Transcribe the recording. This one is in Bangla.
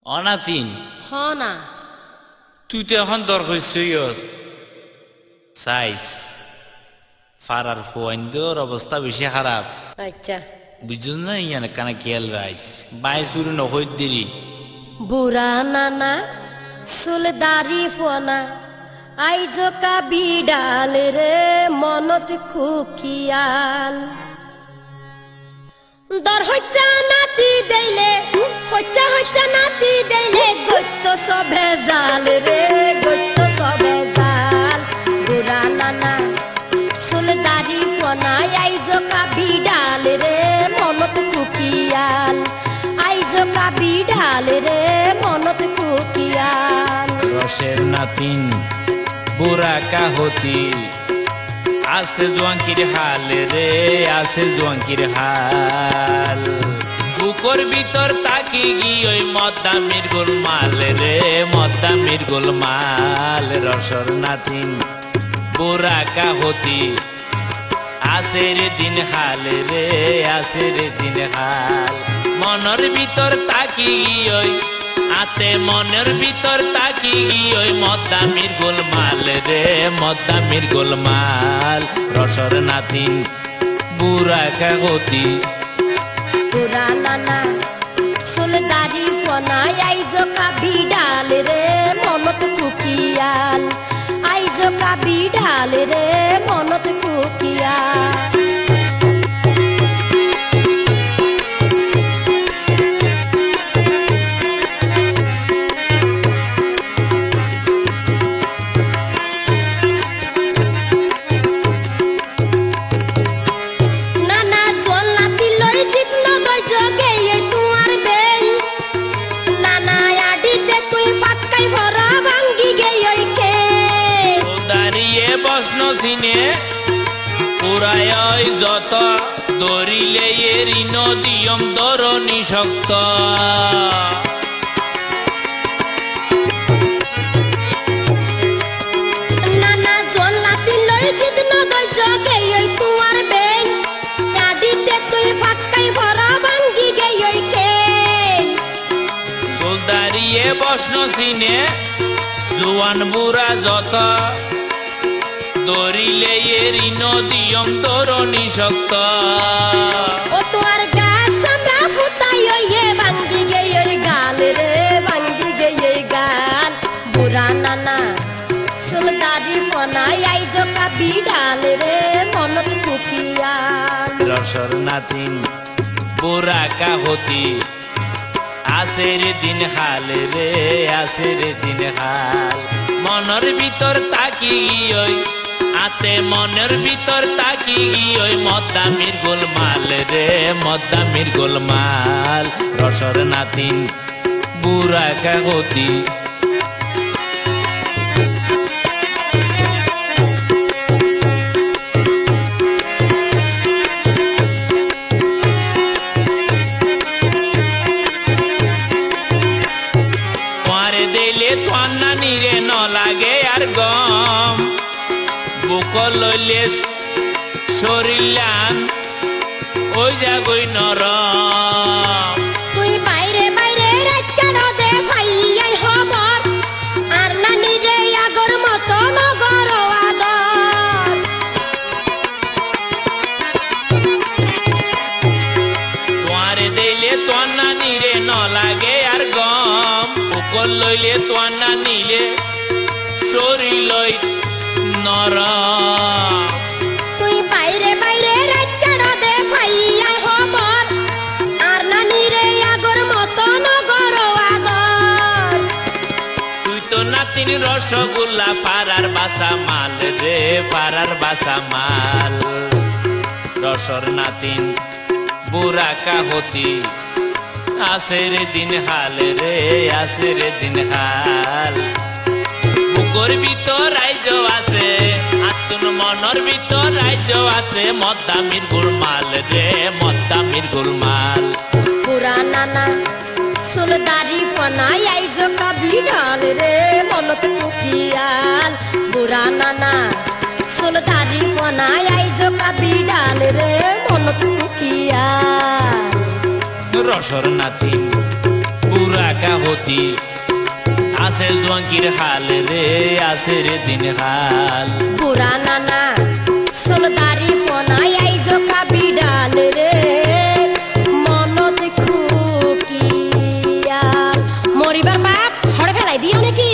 অনাতিন হ না তুই তো এখন দর হইছস সাইজ ফারার ফোয়াইন্দর অবস্থা বেশি খারাপ আচ্ছা বুঝছ না ইয়ান কানা খেয়াল রাইস বাই শুরু নহই দেরি বুড়া নানা সুলদারি ফোনা আইজো কাবি ডাল রে মনত খুকিয়াল দর হইচা নাতি দেইলে হইচা নাতি দেইলে গত্য সবে জাল রে গত্য সবে জাল বুড়া নানা সুলদারি ফোনা আইজো কাবি ডাল রে মনত খুকিয়াল আইজো কাবি ডাল রে মনত খুকিয়াল রসের নাতিন বুড়া কাহতি আছে জোয়াঙ্কির হাল রে আছে জোয়াঙ্কির হাল বুকর ভিতর তাকি গি ওই মদ্দামির গোলমাল রে মদ্দামির গোলমাল রসর নাতিন বুড়া কাহতি আছে রে দিন হাল রে আছে রে দিন হাল মনের ভিতর তাকি গি ওই আতে মনের ভিতর তাকি গি ওই মদ্দামির গোলমাল রে মদ্দামির গোলমাল রসর নাতিন বুড়া কাগতি বুড়া নানা সুলদারি ফোনা আইজো কাবি ডাল রে মনত খুকিয়াল আইজো কাবি ডাল রে মনত খুকিয়াল সিনে পুরায় যত দরিলে এরি নদীয়ম দরণী শক্ত নানা জল লাতি লই জিত নদই জগে ওই তুয়ার বেন গাডিতে তুই ফাক্কাই ভরা ভাঙ্গি গে ওই কে সোলদারিয়ে বসন সিনে জোয়ান বুড়া যত দরিলে এরি নদীয়ম দরণী শক্ত ও তোর গাছ আমরা ফুটাই ওয়ে ভাঙ্গি গে ওই গাল রে ভাঙ্গি গে ওই গাল বুড়া নানা সুলদারি ফোনা আইজো কাবি ডাল রে মনত খুকিয়াল রসর নাতিন বুড়া কাহতি আছে রে দিন হাল রে আছে রে দিন হাল মনের ভিতর তাকি ওই আতে মনের ভিতর তাকি ওই মদ্দামির গোলমাল রে মদ্দামির গোলমাল রসর নাতিন বুড়া কাগতি তোয়ারে দিলে তোয়ার নানি রে ন লাগে আর গম বুক লইলে শরীলান ওই যাগই নরম তুই বাইরে বাইরে রাত কেন দে ভাইয়াই খবর আর নানি রে আগর মতো নগর আদর তোয়ারে দিলে তোর নানি রে ন লাগে আর গম বুক লইলে তোর নানিলে শরীর লই নরম তুই বাইরে বাইরে রাত কেন দে ভাইয়াই খবর আর নানি রে আগর মতো নগর আদর তুই তো নাতিন রসগোল্লা ফারার বাসা মাল রে ফারার বাসা মাল রসর নাতিন বুড়া কাহতি আছে রে দিন হাল রে আছে রে দিন হাল বুকর ভিতর রাইজ আছে আতুন মনের ভিতর রাইজ আছে মদ্দামির গোলমাল রে মদ্দামির গোলমাল বুড়া নানা সুলদারি ফোনা আইজো কাবি ডাল রে মনত খুকিয়াল বুড়া নানা সুলদারি ফোনা আইজো কাবি ডাল রে মনত খুকিয়াল নসর নাতি পুরা কাহতি আছে জঙ্কির হাল রে আছে রে দিন হাল বুড়া নানা সোলদারি ফোনাই আইজো খাবি ডাল রে মনত খুকিয়া মরিবার বাপ হড় ফেলাই দিও নাকি